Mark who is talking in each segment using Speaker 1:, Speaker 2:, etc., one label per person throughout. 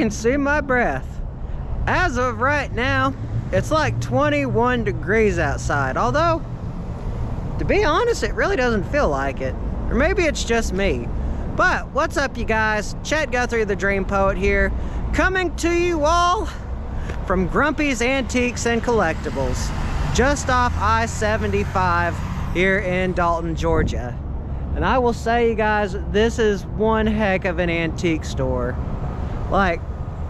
Speaker 1: can see my breath. As of right now, it's like 21 degrees outside. Although, to be honest, it really doesn't feel like it. Or maybe it's just me. But what's up, you guys? Chet-Guthrie, the Dream Poet here, coming to you all from Grumpy's Antiques and Collectibles, just off I-75 here in Dalton, Georgia. And I will say, you guys, this is one heck of an antique store. Like,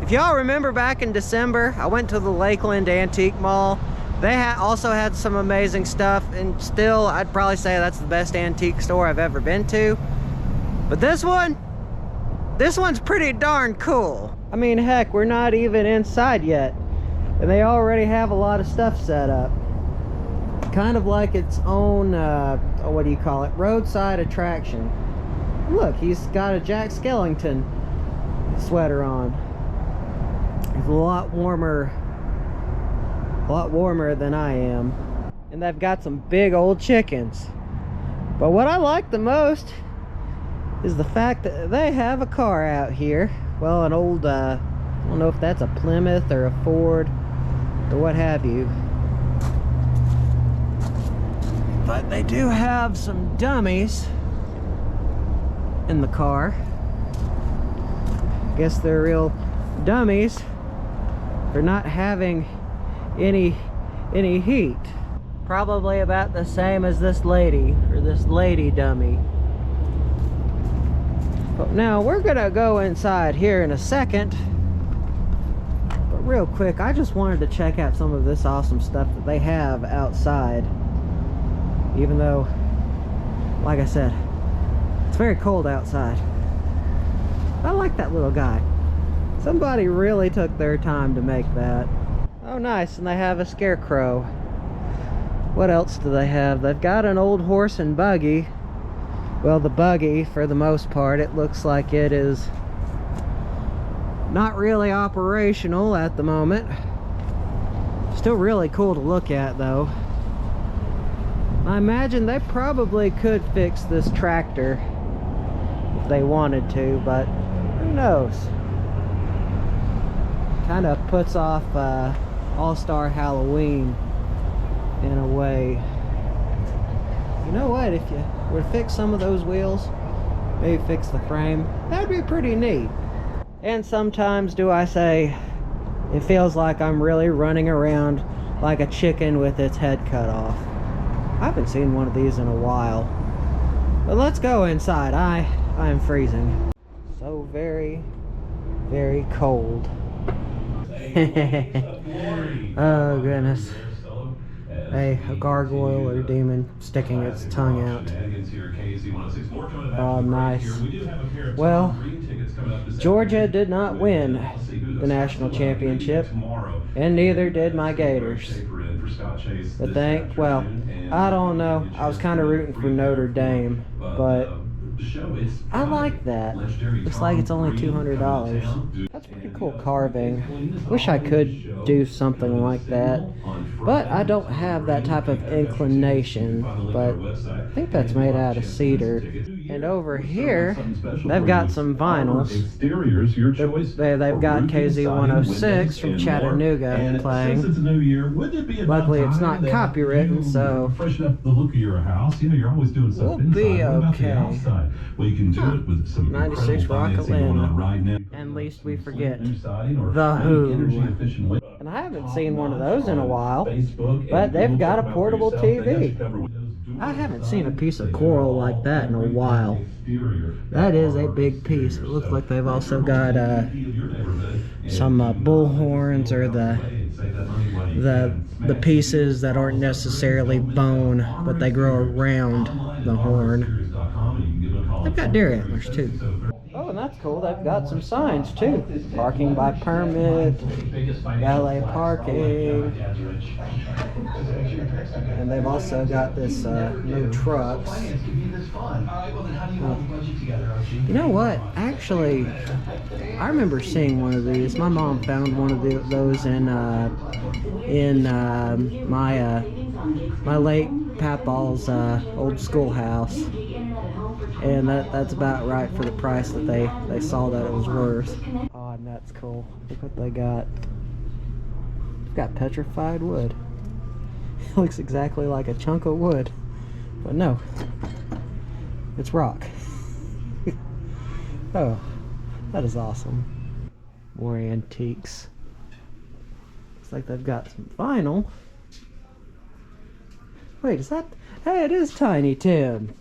Speaker 1: if y'all remember back in December, I went to the Lakeland Antique Mall. They also had some amazing stuff, and still, I'd probably say that's the best antique store I've ever been to. But this one's pretty darn cool. I mean, heck, we're not even inside yet, and they already have a lot of stuff set up. Kind of like its own, what do you call it, roadside attraction. Look, he's got a Jack Skellington sweater on. He's a lot warmer than I am. And they've got some big old chickens. But what I like the most is the fact that they have a car out here. Well, an old, I don't know if that's a Plymouth or a Ford or what have you. But they do have some dummies in the car. I guess they're real dummies for not having any heat. Probably about the same as this lady, or this lady dummy. But now we're gonna go inside here in a second. But real quick, I just wanted to check out some of this awesome stuff that they have outside. Even though, like I said, it's very cold outside. I like that little guy. Somebody really took their time to make that. Oh, nice, and they have a scarecrow. What else do they have? They've got an old horse and buggy. Well, the buggy, for the most part, it looks like it is not really operational at the moment. Still really cool to look at, though. I imagine they probably could fix this tractor if they wanted to, but who knows? Kind of puts off All-Star Halloween in a way. You know what? If you were to fix some of those wheels, maybe fix the frame, that'd be pretty neat. And sometimes, do I say, it feels like I'm really running around like a chicken with its head cut off. I haven't seen one of these in a while. But let's go inside. I am freezing. So very, very cold. Oh goodness. Hey, a gargoyle or demon sticking its tongue out. Oh, nice. Well, Georgia did not win the national championship, and neither did my Gators. But well, I don't know. I was kind of rooting for Notre Dame, but I like that. Looks like it's only $200. That's pretty cool carving. Wish I could do something like that, but I don't have that type of inclination. But I think that's made out of cedar. And over here, they've got some vinyls. They've got KZ106 from Chattanooga playing. Luckily, it's not copywritten, so we'll be okay.
Speaker 2: Well, you can do it with some
Speaker 1: 96 Rocket Land. And least we forget The Who. And I haven't seen one of those in a while, but they've got a portable TV. I haven't seen a piece of coral like that in a while. That is a big piece. It looks like they've also got some bull horns, or the pieces that aren't necessarily bone, but they grow around the horn. They've got deer antlers too. Oh, and that's cool. They've got some signs too. Parking by permit, valet parking. And they've also got this no trucks. You know what? Actually, I remember seeing one of these. My mom found one of those in my late Papaw's old schoolhouse. And that's about right for the price that they saw that it was worth. Oh, I know That's cool. Look what they got. They've got petrified wood. It looks exactly like a chunk of wood. But no. It's rock. Oh, that is awesome. More antiques. Looks like they've got some vinyl. Wait, is that... Hey, it is Tiny Tim.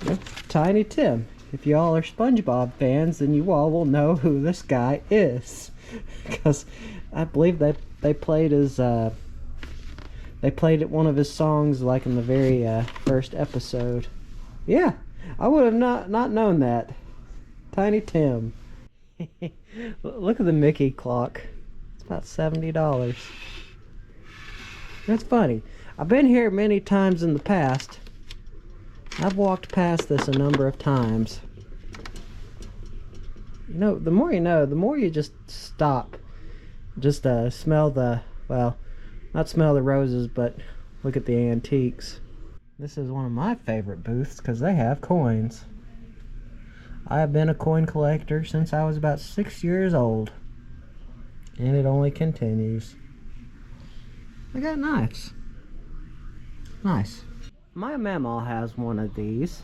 Speaker 1: Yep, Tiny Tim. If y'all are SpongeBob fans, then you all will know who this guy is. Because I believe they played his... They played it one of his songs like in the very first episode. Yeah, I would have not known that. Tiny Tim. Look at the Mickey clock. It's about $70. That's funny. I've been here many times in the past. I've walked past this a number of times. You know, the more you know, the more you just stop. Just smell the, well, not smell the roses, but look at the antiques. This is one of my favorite booths because they have coins. I have been a coin collector since I was about 6 years old. And it only continues. I got knives. Nice. My mamaw has one of these.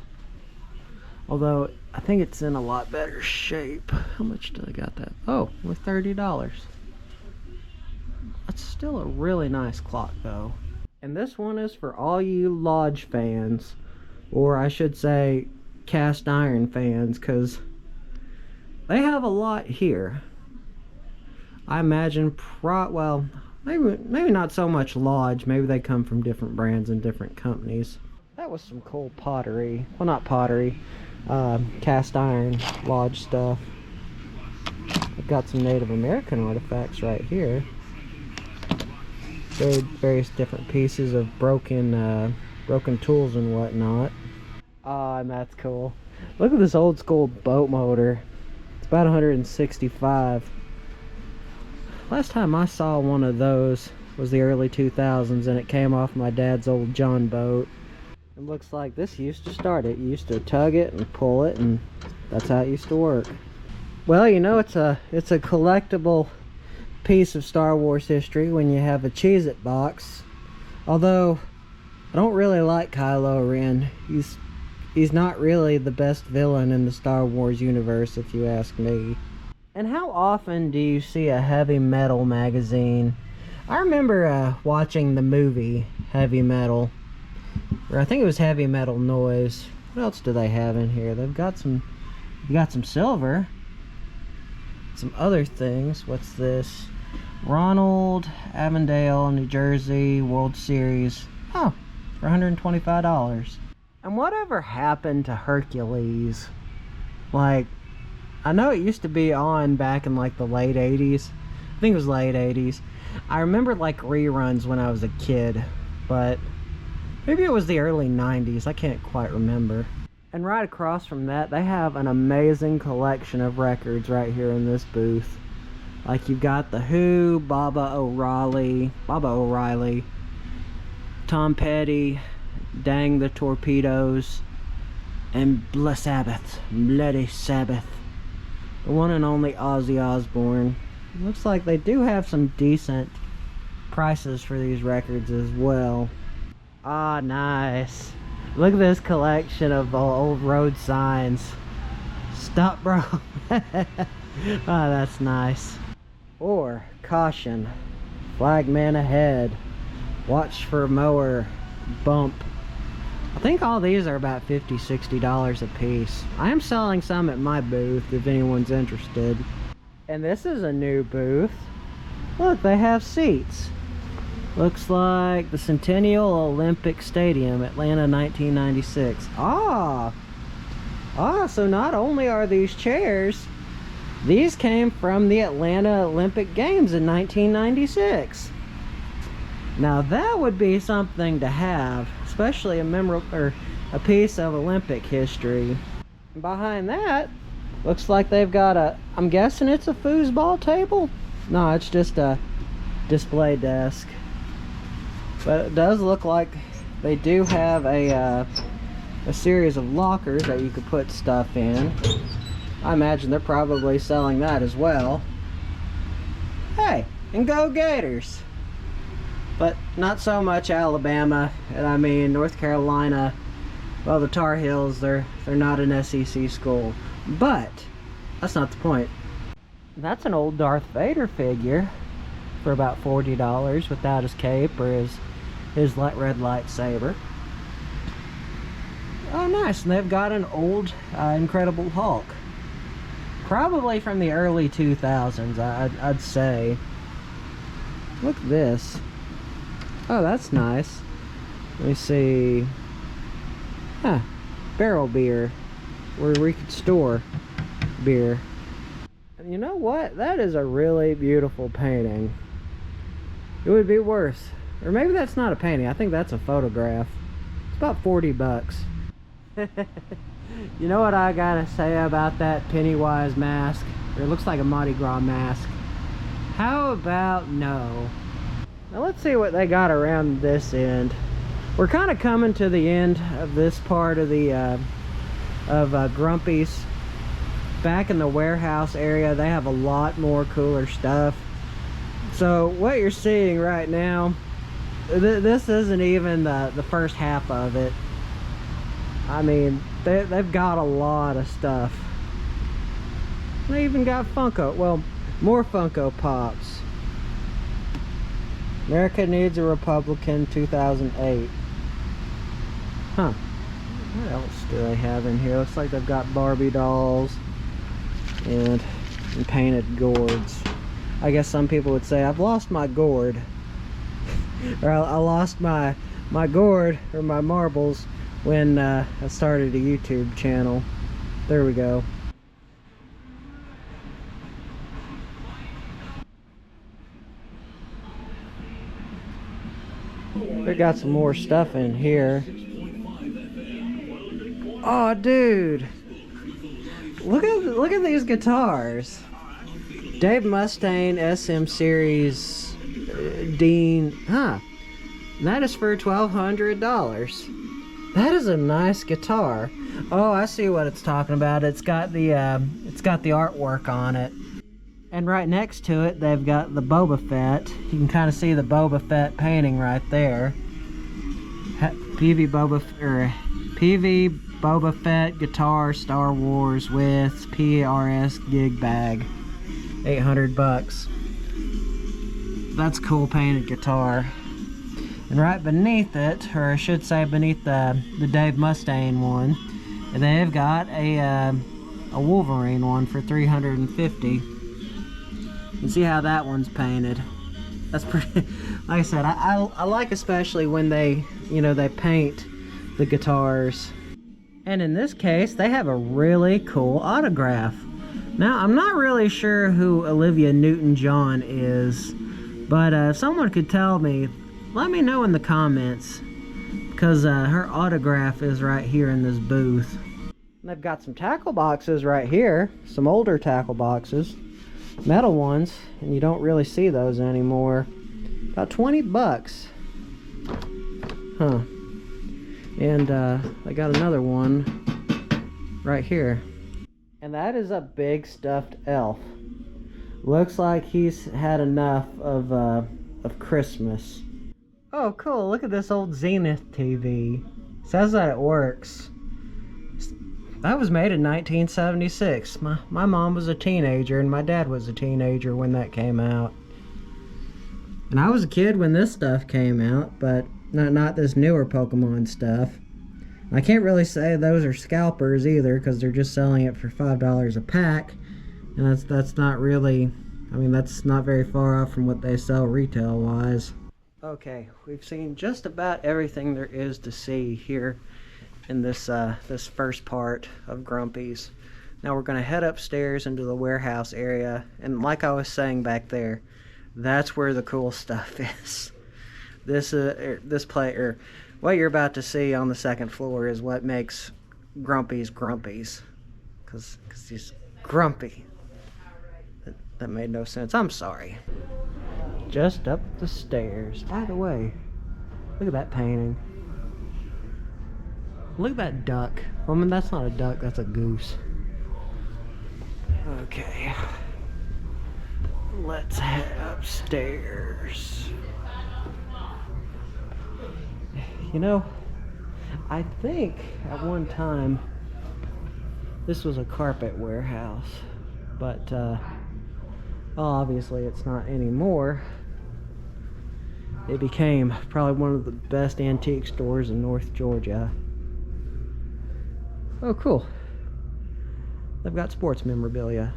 Speaker 1: Although, I think it's in a lot better shape. How much did I got that? Oh, with $30. That's still a really nice clock, though. And this one is for all you Lodge fans. Or I should say, cast iron fans, because they have a lot here. I imagine, well, maybe not so much Lodge. Maybe they come from different brands and different companies. That was some cool pottery. Well, not pottery. Cast iron Lodge stuff. I've got some Native American artifacts right here. Various different pieces of broken tools and whatnot. And that's cool. Look at this old school boat motor. It's about 165. Last time I saw one of those was the early 2000s, and it came off my dad's old John boat. It looks like this used to start it. You used to tug it and pull it, and that's how it used to work. Well, you know, it's a collectible piece of Star Wars history when you have a Cheez-It box. Although I don't really like Kylo Ren. He's not really the best villain in the Star Wars universe, if you ask me. And how often do you see a heavy metal magazine? I remember watching the movie Heavy Metal, or I think it was Heavy Metal Noise. What else do they have in here? They've got some. You got some silver. Some other things. What's this? Ronald Avondale, New Jersey World Series. Oh, for $125. And whatever happened to Hercules? Like, I know it used to be on back in like the late 80s. I think it was late 80s. I remember like reruns when I was a kid, but maybe it was the early 90s. I can't quite remember. And right across from that, they have an amazing collection of records right here in this booth. Like you've got The Who, Baba O'Reilly, Tom Petty, Dang the Torpedoes, and Bloody Sabbath. The one and only Ozzy Osbourne. Looks like they do have some decent prices for these records as well. Ah, nice. Look at this collection of old road signs. Stop, bro. Oh, that's nice. Or, caution, flagman ahead, watch for mower, bump. I think all these are about $50, $60 a piece. I am selling some at my booth if anyone's interested. And this is a new booth. Look, they have seats. Looks like the Centennial Olympic Stadium, Atlanta 1996. So not only are these chairs, these came from the Atlanta Olympic Games in 1996. Now that would be something to have, especially a piece of Olympic history. And behind that, looks like they've got I'm guessing it's a foosball table? No, it's just a display desk. But it does look like they do have a series of lockers that you could put stuff in. I imagine they're probably selling that as well. Hey, and go Gators! But not so much Alabama, and I mean North Carolina. Well, the Tar Heels, they're not an SEC school, but that's not the point. That's an old Darth Vader figure for about $40 without his cape or his red lightsaber. Oh, nice, and they've got an old Incredible Hulk. Probably from the early 2000s, I'd say. Look at this. Oh, that's nice. Let me see. Huh. Barrel beer. Where we could store beer. And you know what? That is a really beautiful painting. It would be worth. Or maybe that's not a painting. I think that's a photograph. It's about 40 bucks. You know what I gotta say about that Pennywise mask? Or it looks like a Mardi Gras mask. How about no? Now let's see what they got around this end. We're kind of coming to the end of this part of the Grumpy's. Back in the warehouse area, they have a lot more cooler stuff. So what you're seeing right now, this isn't even the first half of it. I mean, they've got a lot of stuff. They even got Funko, well, more Funko Pops. America Needs a Republican 2008. Huh. What else do they have in here? Looks like they've got Barbie dolls and painted gourds. I guess some people would say, I've lost my gourd. Or I lost my gourd, or my marbles, when I started a YouTube channel. There we go. They got some more stuff in here. Oh, dude! Look at these guitars. Dave Mustaine SM Series Dean. Huh? That is for $1,200. That is a nice guitar. Oh, I see what it's talking about. It's got the artwork on it. And right next to it, they've got the Boba Fett. You can kind of see the Boba Fett painting right there. PV Boba Fett guitar, Star Wars with PRS gig bag. 800 bucks. That's a cool painted guitar. And right beneath it, or I should say beneath the Dave Mustaine one, they've got a Wolverine one for $350. You can see how that one's painted. That's pretty. Like I said, I like especially when they paint the guitars. And in this case, they have a really cool autograph. Now, I'm not really sure who Olivia Newton-John is, but if someone could tell me, let me know in the comments, because her autograph is right here in this booth. And they've got some tackle boxes right here, some older tackle boxes, metal ones, and you don't really see those anymore. About 20 bucks. Huh. And I got another one right here. And that is a big stuffed elf. Looks like he's had enough of Christmas. Oh, cool. Look at this old Zenith TV. Says that it works. That was made in 1976. My mom was a teenager and my dad was a teenager when that came out. And I was a kid when this stuff came out, but not this newer Pokemon stuff. I can't really say those are scalpers either, because they're just selling it for $5 a pack. And that's not really, I mean, that's not very far off from what they sell retail-wise. Okay, we've seen just about everything there is to see here in this this first part of Grumpy's. Now we're going to head upstairs into the warehouse area, and like I was saying back there, that's where the cool stuff is. What you're about to see on the second floor is what makes Grumpy's Grumpy's, because he's grumpy. That made no sense. I'm sorry. Just up the stairs. By the way, look at that painting. Look at that duck. Well, I mean, that's not a duck, that's a goose. Okay. Let's head upstairs. You know, I think at one time this was a carpet warehouse, but well, obviously it's not anymore. It became probably one of the best antique stores in North Georgia. Oh, cool. They've got sports memorabilia.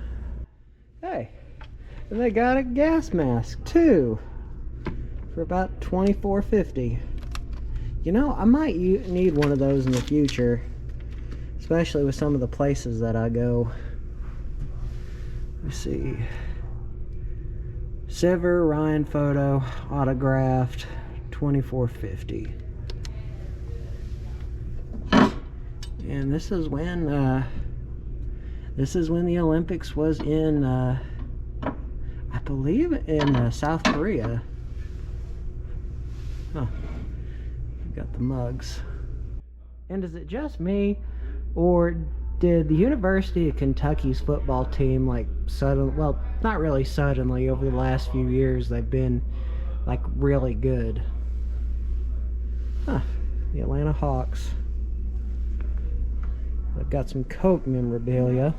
Speaker 1: Hey, and they got a gas mask too for about $24.50. You know, I might need one of those in the future, especially with some of the places that I go. Let me see. Sever Ryan photo, autographed, $24.50. And this is when the Olympics was in I believe in South Korea. Huh. Got the mugs. And is it just me, or did the University of Kentucky's football team, like, well, not really suddenly, over the last few years, they've been, like, really good? Huh. The Atlanta Hawks. They've got some Coke memorabilia.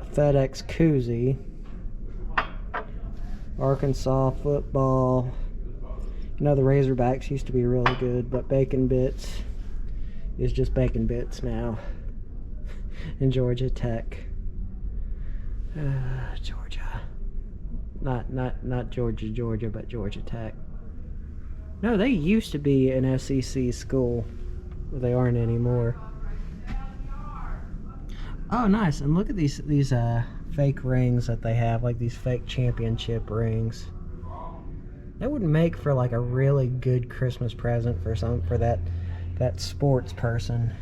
Speaker 1: A FedEx koozie. Arkansas football. You know, the Razorbacks used to be really good, but Bacon Bits is just Bacon Bits now. And Georgia Tech. Georgia. Not Georgia, but Georgia Tech. No, they used to be an SEC school, but they aren't anymore. Oh, nice. And look at these fake rings that they have, like these fake championship rings. That would make for like a really good Christmas present for that sports person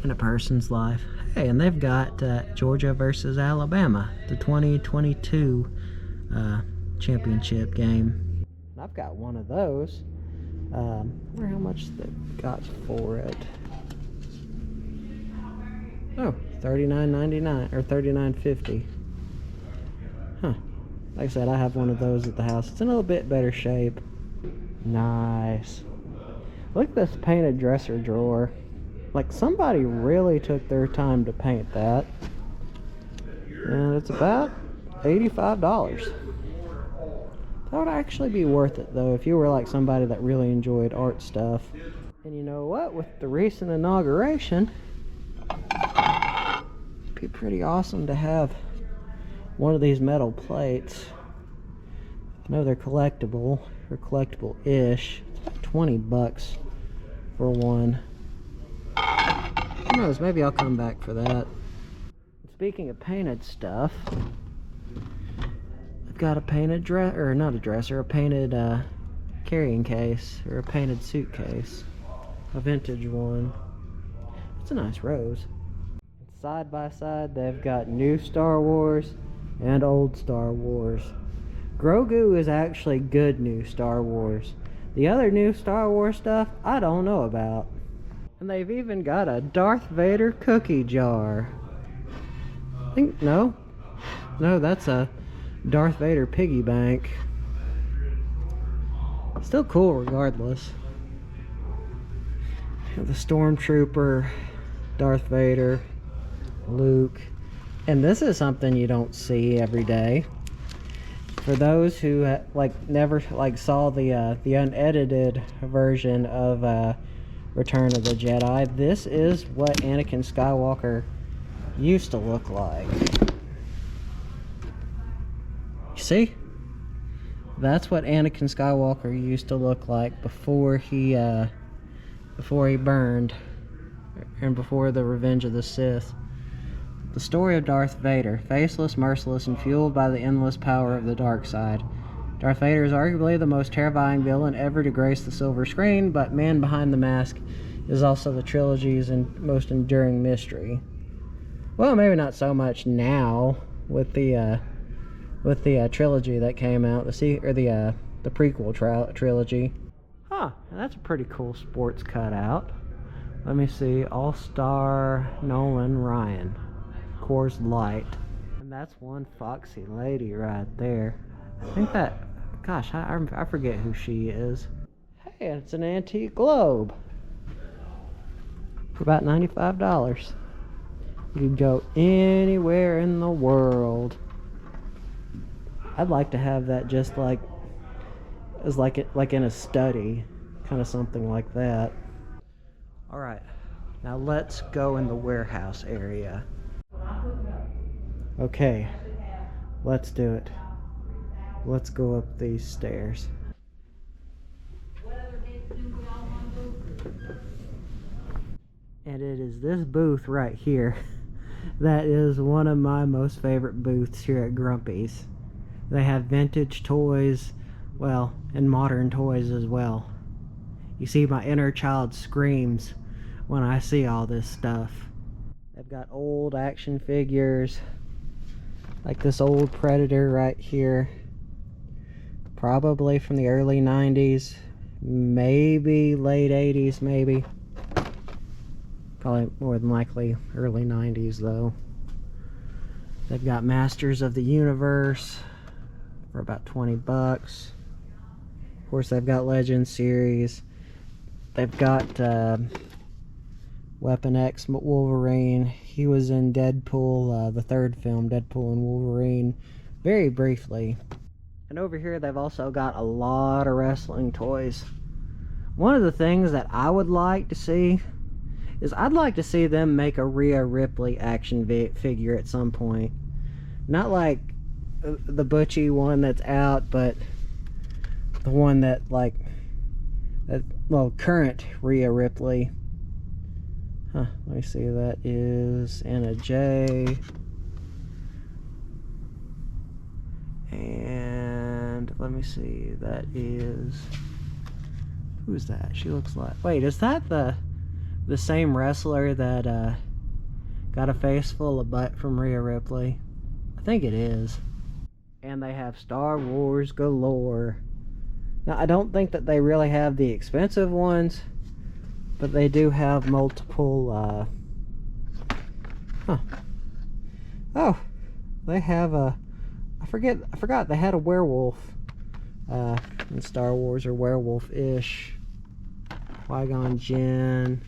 Speaker 1: in a person's life. Hey, and they've got Georgia versus Alabama, the 2022 championship game. I've got one of those. I wonder how much they got for it. Oh, $39.99 or $39.50. Huh. Like I said, I have one of those at the house. It's in a little bit better shape. Nice. Look at this painted dresser drawer. Like, somebody really took their time to paint that. And it's about $85. That would actually be worth it, though, if you were like somebody that really enjoyed art stuff. And you know what? With the recent inauguration, it'd be pretty awesome to have one of these metal plates. I know they're collectible, or collectible-ish. It's about $20 for one. Who knows? Maybe I'll come back for that. Speaking of painted stuff, I've got a painted a painted carrying case, or a painted suitcase, a vintage one. It's a nice rose. Side by side, they've got new Star Wars and old Star Wars. Grogu is actually good new Star Wars. The other new Star Wars stuff, I don't know about. And they've even got a Darth Vader cookie jar. No, that's a Darth Vader piggy bank. Still cool regardless. The Stormtrooper, Darth Vader, Luke. And this is something you don't see every day. For those who never saw the unedited version of Return of the Jedi, this is what Anakin Skywalker used to look like. You see? That's what Anakin Skywalker used to look like before he burned, and before the Revenge of the Sith. The story of Darth Vader, faceless, merciless, and fueled by the endless power of the dark side. Darth Vader is arguably the most terrifying villain ever to grace the silver screen, but man behind the mask is also the trilogy's most enduring mystery. Well, maybe not so much now with the trilogy that came out, the prequel trilogy. Huh, that's a pretty cool sports cutout. Let me see, All-Star Nolan Ryan. Coors Light. And that's one foxy lady right there. I think that, gosh, I forget who she is. Hey, it's an antique globe for about $95. You can go anywhere in the world. I'd like to have that just like as like in a study, kind of something like that. All right, now let's go in the warehouse area. Okay, let's do it. Let's go up these stairs. And it is this booth right here that is one of my most favorite booths here at Grumpy's. They have vintage toys, well, and modern toys as well. You see, my inner child screams when I see all this stuff. They've got old action figures, like this old Predator right here. Probably from the early 90s, maybe late 80s, maybe. Probably more than likely early 90s though. They've got Masters of the Universe for about 20 bucks. Of course, they've got Legend series. They've got Weapon X Wolverine. He was in Deadpool, the third film, Deadpool and Wolverine, very briefly. And over here, they've also got a lot of wrestling toys. One of the things that I would like to see is I'd like to see them make a Rhea Ripley action figure at some point. Not like the Butchie one that's out, but the one that like that, well, current Rhea Ripley. Let me see, that is Anna Jay. And let me see, that is, who's that? She looks like, wait, is that the same wrestler that got a face full of butt from Rhea Ripley? I think it is. And they have Star Wars galore. Now, I don't think that they really have the expensive ones, but they do have multiple, oh, they have a, I forgot they had a werewolf in Star Wars, or werewolf-ish. Qui-Gon Jinn,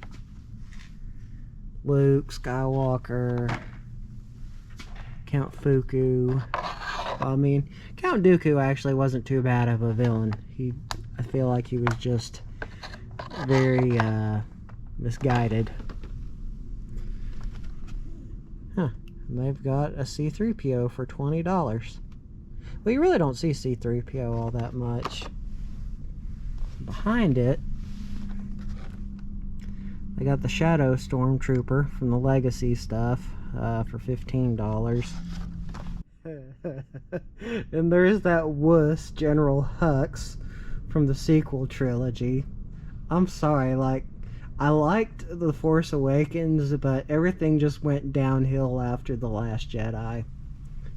Speaker 1: Luke Skywalker, Count Dooku. I mean, Count Dooku actually wasn't too bad of a villain. I feel like he was just very misguided. And they've got a C-3PO for $20. Well, you really don't see C-3PO all that much. Behind it, they got the Shadow Stormtrooper from the Legacy stuff for $15. And there's that wuss General Hux from the sequel trilogy. I'm sorry, like, I liked The Force Awakens, but everything just went downhill after The Last Jedi.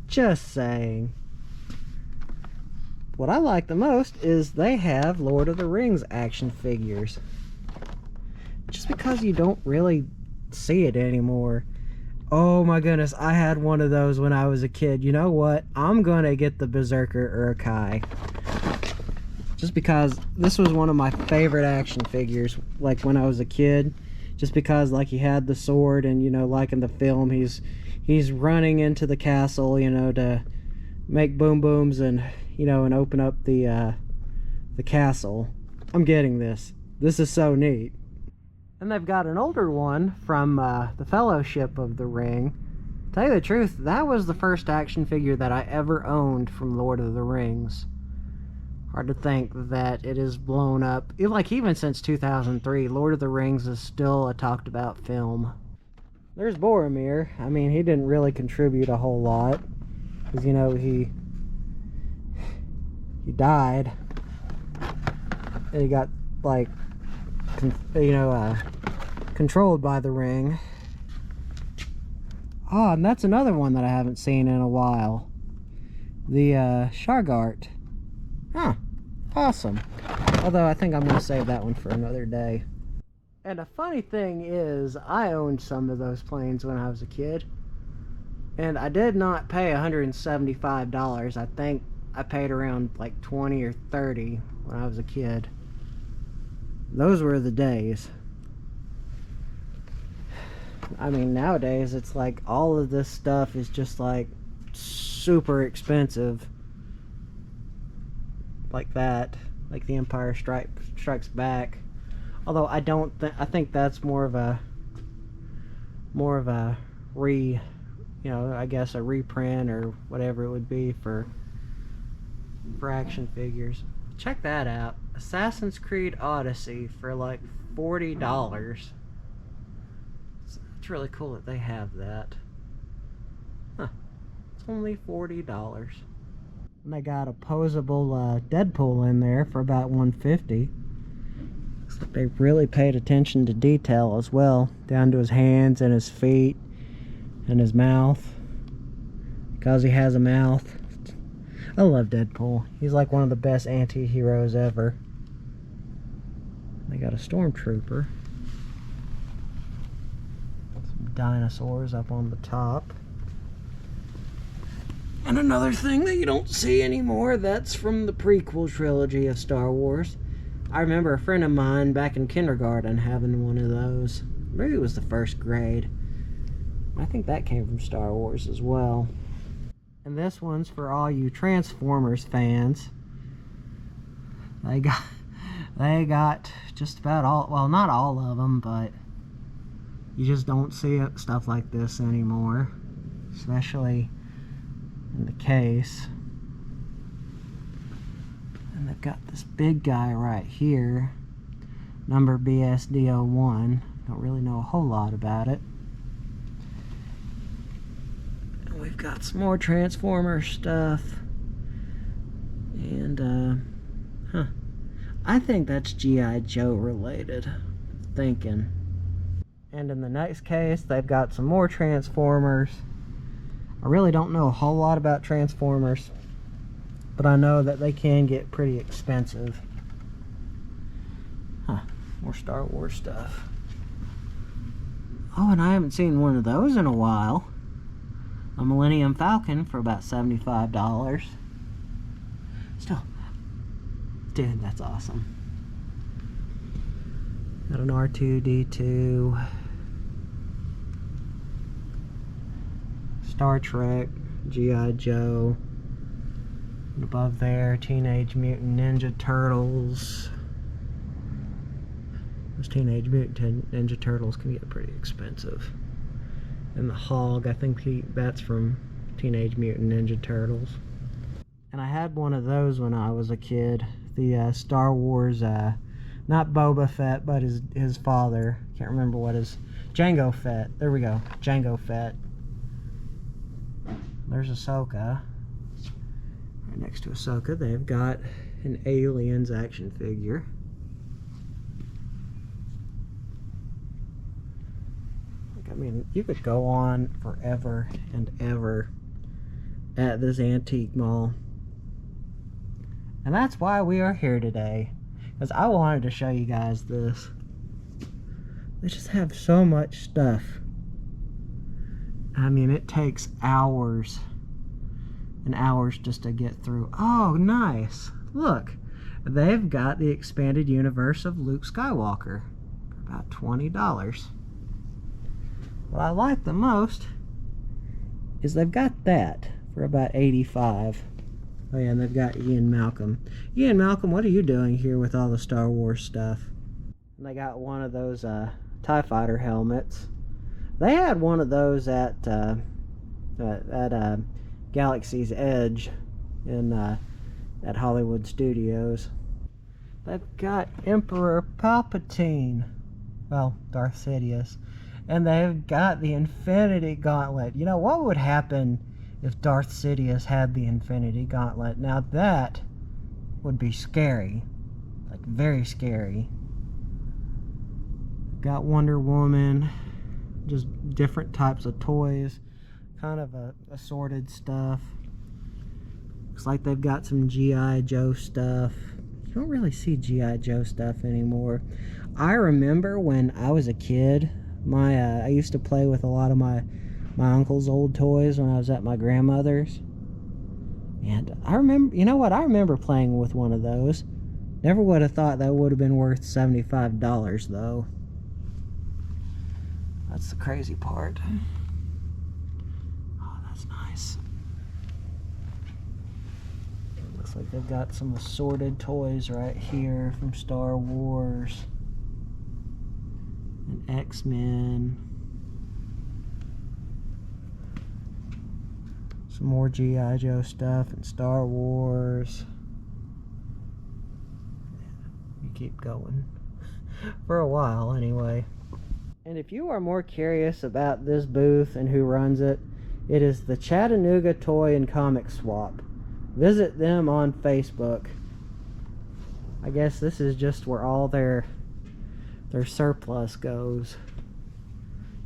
Speaker 1: Just saying. What I like the most is they have Lord of the Rings action figures. Just because you don't really see it anymore. Oh my goodness, I had one of those when I was a kid. You know what? I'm gonna get the Berserker Urkai. Just because this was one of my favorite action figures, like when I was a kid. Just because, like, he had the sword, and, you know, like in the film, he's running into the castle, you know, to make boom booms and, you know, and open up the castle. I'm getting this. This is so neat. And they've got an older one from the Fellowship of the Ring. Tell you the truth, that was the first action figure that I ever owned from Lord of the Rings. Hard to think that it is blown up. Like, even since 2003, Lord of the Rings is still a talked about film. There's Boromir. I mean, he didn't really contribute a whole lot. Because, you know, he died. And he got, like, controlled by the ring. Oh, and that's another one that I haven't seen in a while. The Shargart. Huh. Awesome. Although I think I'm going to save that one for another day. And a funny thing is, I owned some of those planes when I was a kid. And I did not pay $175. I think I paid around like 20 or 30 when I was a kid. Those were the days. I mean, nowadays it's like all of this stuff is just like super expensive. Like that. Like The Empire Strikes Back. Although I think that's more of a I guess a reprint or whatever it would be for action figures. Check that out. Assassin's Creed Odyssey for like $40. It's really cool that they have that. Huh. It's only $40. And they got a posable Deadpool in there for about $150. Looks like they really paid attention to detail as well, down to his hands and his feet and his mouth, because he has a mouth. I love Deadpool. He's like one of the best anti-heroes ever. They got a stormtrooper. Some dinosaurs up on the top. And another thing that you don't see anymore, that's from the prequel trilogy of Star Wars. I remember a friend of mine back in kindergarten having one of those. Maybe it was the first grade. I think that came from Star Wars as well. And this one's for all you Transformers fans. They got just about all, well, not all of them, but you just don't see stuff like this anymore, especially in the case. And they've got this big guy right here, number BSD01. Don't really know a whole lot about it. And we've got some more Transformer stuff. And I think that's G.I. Joe related. Thinking. And in the next case, they've got some more Transformers. I really don't know a whole lot about Transformers, but I know that they can get pretty expensive. More Star Wars stuff. Oh, and I haven't seen one of those in a while. A Millennium Falcon for about $75. Still, dude, that's awesome. Got an R2-D2. Star Trek, G.I. Joe. And above there, Teenage Mutant Ninja Turtles. Those Teenage Mutant Ninja Turtles can get pretty expensive. And the Hog, I think that's from Teenage Mutant Ninja Turtles. And I had one of those when I was a kid. The Star Wars, not Boba Fett, but his father. Can't remember what his... Jango Fett. There we go. Jango Fett. There's Ahsoka. Right next to Ahsoka, they've got an Aliens action figure. I mean, you could go on forever and ever at this antique mall. And that's why we are here today. Because I wanted to show you guys this. They just have so much stuff. I mean, it takes hours and hours just to get through. Oh, nice. Look, they've got the expanded universe of Luke Skywalker for about $20. What I like the most is they've got that for about $85. Oh yeah, and they've got Ian Malcolm. Ian Malcolm, what are you doing here with all the Star Wars stuff? And they got one of those TIE Fighter helmets. They had one of those at Galaxy's Edge in at Hollywood Studios. They've got Emperor Palpatine. Well, Darth Sidious. And they've got the Infinity Gauntlet. You know, what would happen if Darth Sidious had the Infinity Gauntlet? Now that would be scary. Like, very scary. Got Wonder Woman. Just different types of toys. Kind of assorted stuff. Looks like they've got some G.I. Joe stuff. You don't really see G.I. Joe stuff anymore. I remember when I was a kid, I used to play with a lot of my my uncle's old toys when I was at my grandmother's. And I remember, you know what? I remember playing with one of those. Never would have thought that would have been worth $75 though. That's the crazy part. Oh, that's nice. It looks like they've got some assorted toys right here from Star Wars and X-Men. Some more G.I. Joe stuff and Star Wars. You keep going. For a while, anyway. And if you are more curious about this booth and who runs it, it is the Chattanooga Toy and Comic Swap. Visit them on Facebook. I guess this is just where all their surplus goes.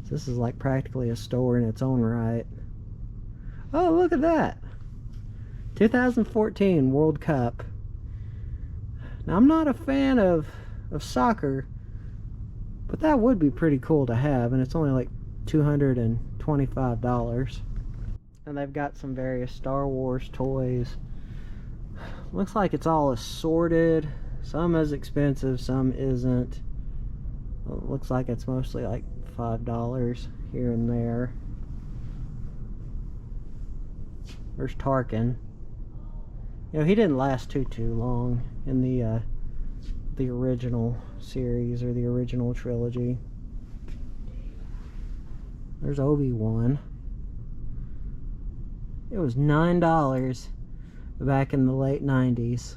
Speaker 1: So this is like practically a store in its own right. Oh, look at that. 2014 World Cup. Now, I'm not a fan of soccer, but that would be pretty cool to have, and it's only like $225. And they've got some various Star Wars toys. Looks like it's all assorted. Some is expensive, some isn't. Well, it looks like it's mostly like $5 here and there. There's Tarkin. You know, he didn't last too long in the original series or the original trilogy. There's Obi-Wan. It was $9 back in the late 90s.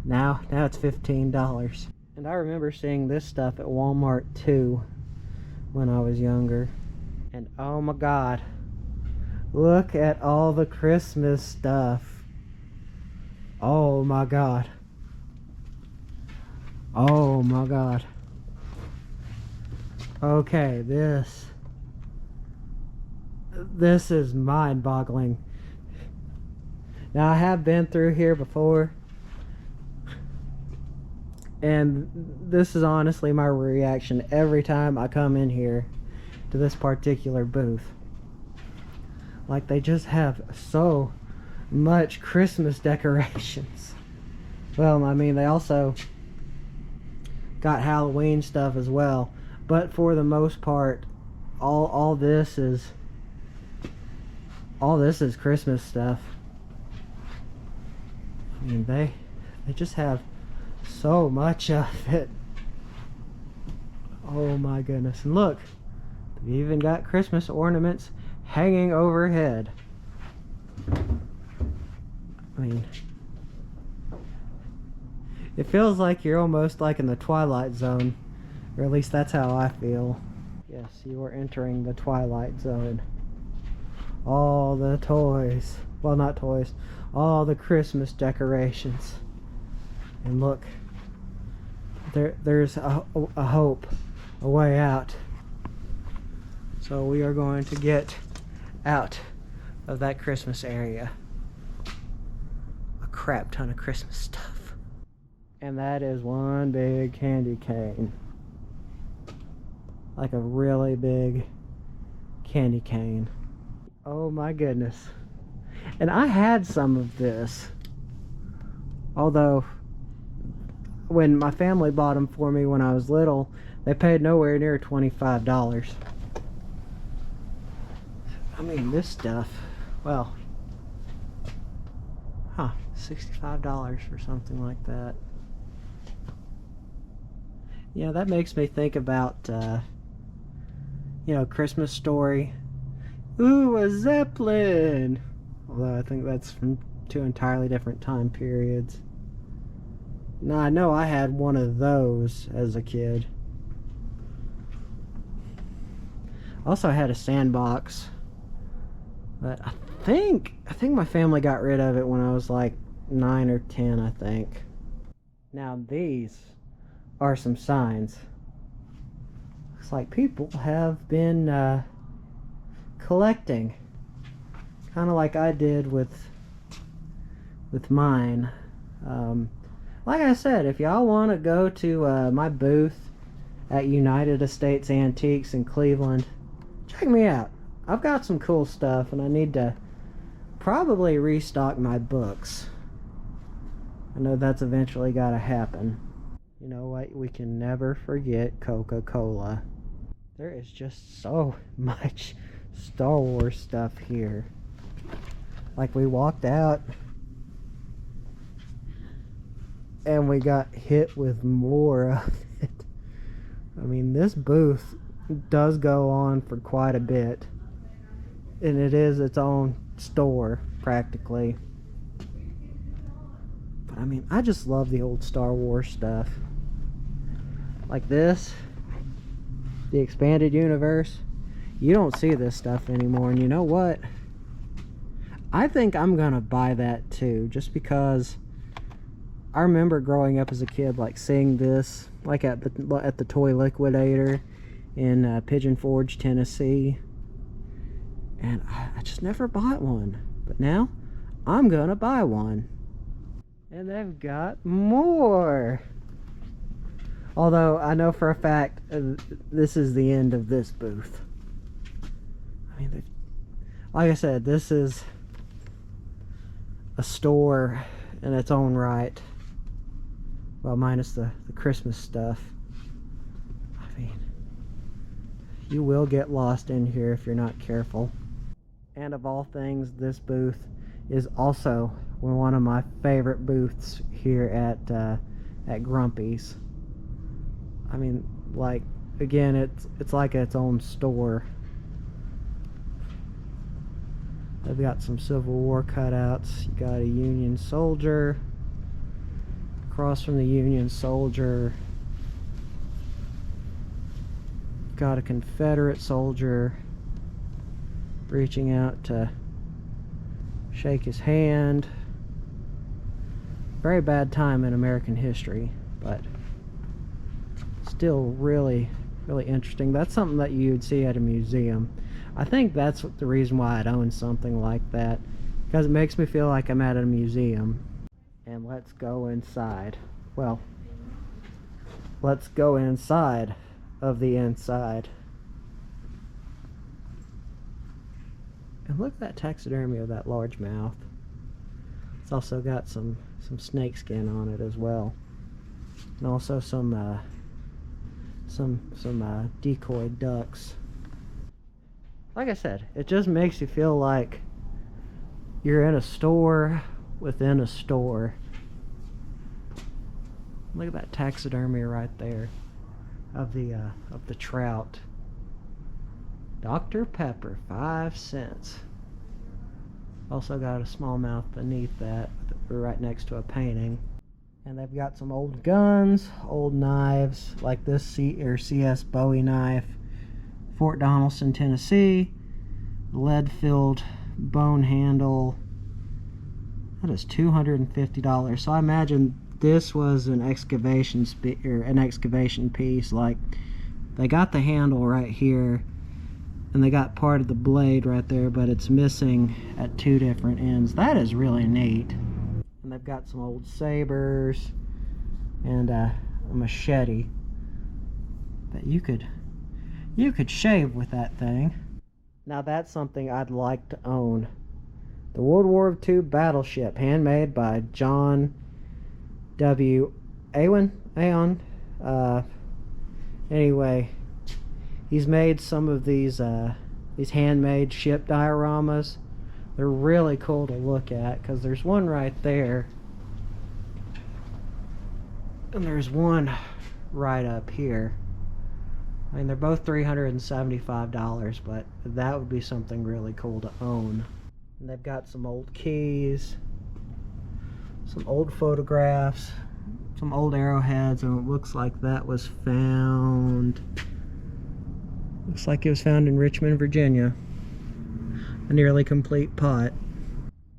Speaker 1: Now it's $15. And I remember seeing this stuff at Walmart too when I was younger. And oh my God, look at all the Christmas stuff. Oh my God. Oh my God. Okay, this is mind-boggling. Now, I have been through here before, and this is honestly my reaction every time I come in here to this particular booth. Like, they just have so much Christmas decorations. Well, I mean, they also got Halloween stuff as well, but for the most part, all this is Christmas stuff. I mean, they just have so much of it. Oh my goodness. And look, they've even got Christmas ornaments hanging overhead. I mean, it feels like you're almost like in the Twilight Zone, or at least that's how I feel. Yes, you are entering the Twilight Zone. All the toys, well, not toys, all the Christmas decorations. And look, there's a hope, a way out. So we are going to get out of that Christmas area. A crap ton of Christmas stuff. And that is one big candy cane. Like a really big candy cane. Oh my goodness. And I had some of this. Although, when my family bought them for me when I was little, they paid nowhere near $25. I mean, this stuff, well, $65 for something like that. Yeah, that makes me think about, Christmas Story. Ooh, a Zeppelin! Although I think that's from two entirely different time periods. Now, I know I had one of those as a kid. Also, I had a sandbox. But I think my family got rid of it when I was like 9 or 10, I think. Now, these are some signs. Looks like people have been collecting, kind of like I did with mine. Like I said, if y'all want to go to my booth at United Estates Antiques in Cleveland, check me out. I've got some cool stuff, and I need to probably restock my books. I know that's eventually got to happen. You know what? We can never forget Coca-Cola. There is just so much Star Wars stuff here. Like, we walked out and we got hit with more of it. I mean, this booth does go on for quite a bit, and it is its own store practically. But I mean, I just love the old Star Wars stuff. Like this, the expanded universe. You don't see this stuff anymore, and you know what? I think I'm gonna buy that too, just because I remember growing up as a kid, like seeing this, like at the toy liquidator in Pigeon Forge, Tennessee, and I just never bought one. But now I'm gonna buy one, and they've got more. Although I know for a fact this is the end of this booth. I mean, like I said, this is a store in its own right. Well, minus the Christmas stuff. I mean, you will get lost in here if you're not careful. And of all things, this booth is also one of my favorite booths here at Grumpy's. I mean, like, again, it's like its own store. They've got some Civil War cutouts. You got a Union soldier. Across from the Union soldier, got a Confederate soldier reaching out to shake his hand. Very bad time in American history, but still really, really interesting. That's something that you'd see at a museum. I think that's the reason why I'd own something like that, because it makes me feel like I'm at a museum. And let's go inside. Well, let's go inside of the inside. And look at that taxidermy of that large mouth. It's also got some snake skin on it as well, and also some decoy ducks. Like I said, it just makes you feel like you're in a store within a store. Look at that taxidermy right there of the trout. Dr. Pepper, 5 cents. Also got a smallmouth beneath that, right next to a painting. And they've got some old guns, old knives, like this CS Bowie knife, Fort Donelson, Tennessee, lead-filled bone handle. That is $250. So I imagine this was an excavation piece. Like, they got the handle right here, and they got part of the blade right there, but it's missing at 2 different ends. That is really neat. And they've got some old sabers and a machete that you could shave with that thing. Now that's something I'd like to own. The World War II battleship, handmade by John W. Aon. Anyway, he's made some of these handmade ship dioramas. They're really cool to look at, because there's one right there, and there's one right up here. I mean, they're both $375, but that would be something really cool to own. And they've got some old keys, some old photographs, some old arrowheads, and it looks like that was found... Looks like it was found in Richmond, Virginia. A nearly complete pot.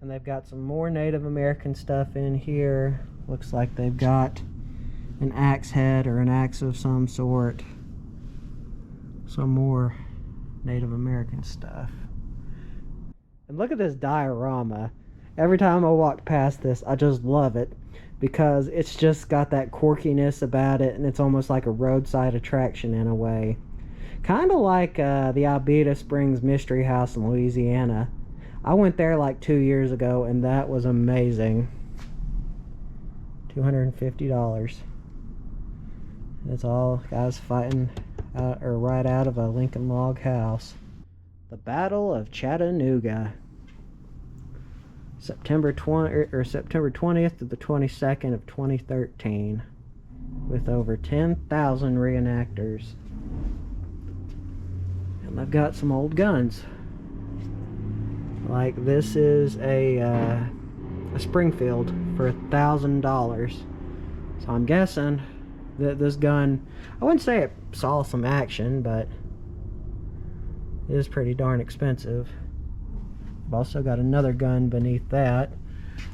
Speaker 1: And they've got some more Native American stuff in here. Looks like they've got an axe head or an axe of some sort. Some more Native American stuff. And look at this diorama. Every time I walk past this, I just love it, because it's just got that quirkiness about it, and it's almost like a roadside attraction in a way. Kind of like the Alberta Springs Mystery House in Louisiana. I went there like 2 years ago, and that was amazing. $250. It's all guys fighting or right out of a Lincoln log house. The Battle of Chattanooga. September 20th to the 22nd of 2013, with over 10,000 reenactors. And I've got some old guns. Like this is a Springfield for $1,000. So I'm guessing that this gun, I wouldn't say it saw some action, but it is pretty darn expensive. I've also got another gun beneath that,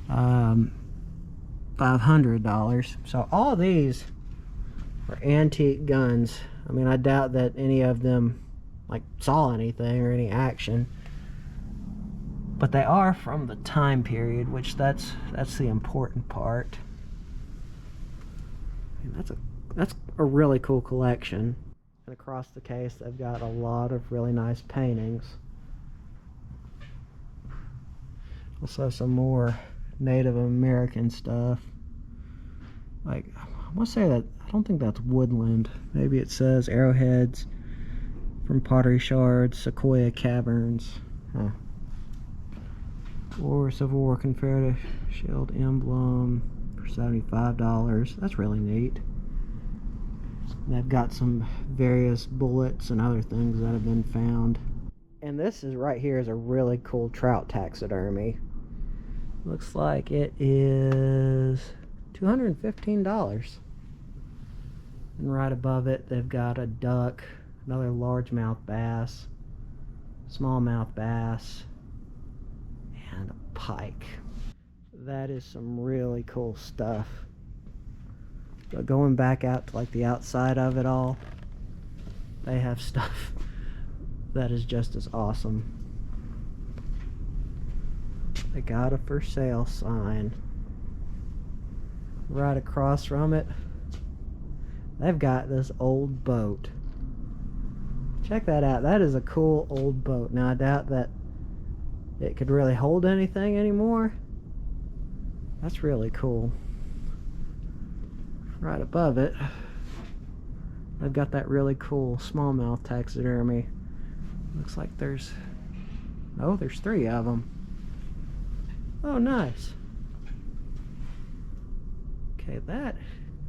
Speaker 1: $500. So all these are antique guns. I mean, I doubt that any of them like saw anything or any action, but they are from the time period, which that's the important part. And that's a really cool collection. And across the case, they've got a lot of really nice paintings. Also some more Native American stuff. Like, I want to say that, I don't think that's woodland. Maybe it says arrowheads from pottery shards, Sequoia caverns. Huh. Or Civil War Confederate shield emblem for $75. That's really neat. And they've got some various bullets and other things that have been found. And this is right here is a really cool trout taxidermy. Looks like it is $215. And right above it, they've got a duck, another largemouth bass, smallmouth bass, and a pike. That is some really cool stuff. But going back out to like the outside of it all, they have stuff that is just as awesome. They got a for sale sign. Right across from it, they've got this old boat. Check that out. That is a cool old boat. Now I doubt that it could really hold anything anymore. That's really cool. Right above it, they've got that really cool smallmouth taxidermy. Looks like there's 3 of them. Oh, nice. Okay, that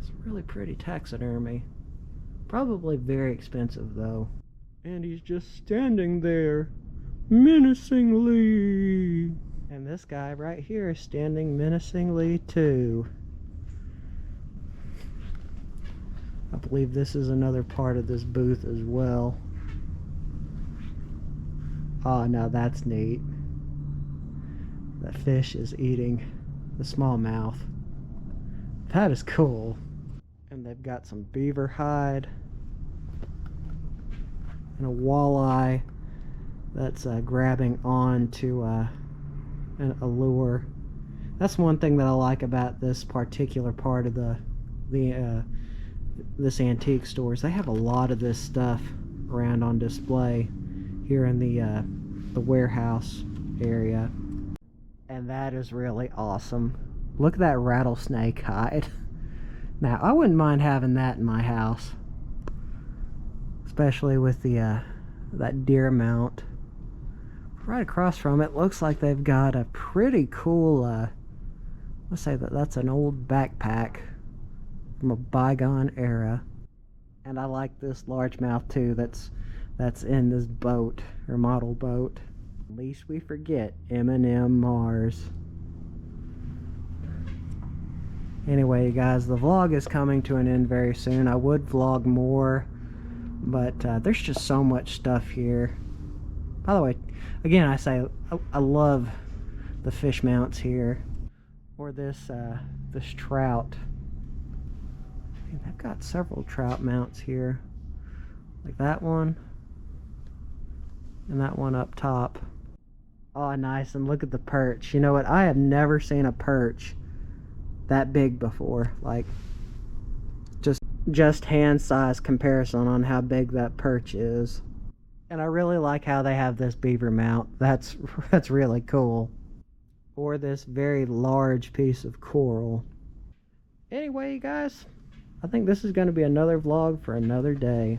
Speaker 1: is a really pretty taxidermy. Probably very expensive though. And he's just standing there menacingly. And this guy right here is standing menacingly too. I believe this is another part of this booth as well. Oh, now that's neat. That fish is eating the smallmouth. That is cool. And they've got some beaver hide and a walleye that's grabbing on to a lure. That's one thing that I like about this particular part of this antique store is they have a lot of this stuff around on display here in the warehouse area, and that is really awesome. Look at that rattlesnake hide. Now I wouldn't mind having that in my house, especially with the that deer mount. Right across from it looks like they've got a pretty cool let's say that's an old backpack from a bygone era. And I like this largemouth too that's in this boat, or model boat. At least we forget M&M Mars. Anyway, you guys, the vlog is coming to an end very soon. I would vlog more, but there's just so much stuff here. By the way, again, I say I love the fish mounts here, or this trout. And I've got several trout mounts here, like that one and that one up top. Oh, nice. And look at the perch. You know what? I have never seen a perch that big before. Like, just just hand size comparison on how big that perch is. And I really like how they have this beaver mount. That's really cool. Or this very large piece of coral. Anyway, you guys, I think this is going to be another vlog for another day.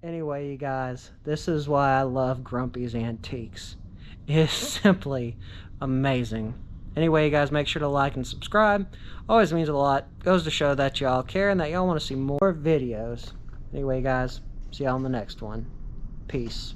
Speaker 1: Anyway, you guys, this is why I love Grumpy's Antiques. It's simply amazing. Anyway, you guys, make sure to like and subscribe. Always means a lot. Goes to show that y'all care and that y'all want to see more videos. Anyway, guys, see y'all on the next one. Peace.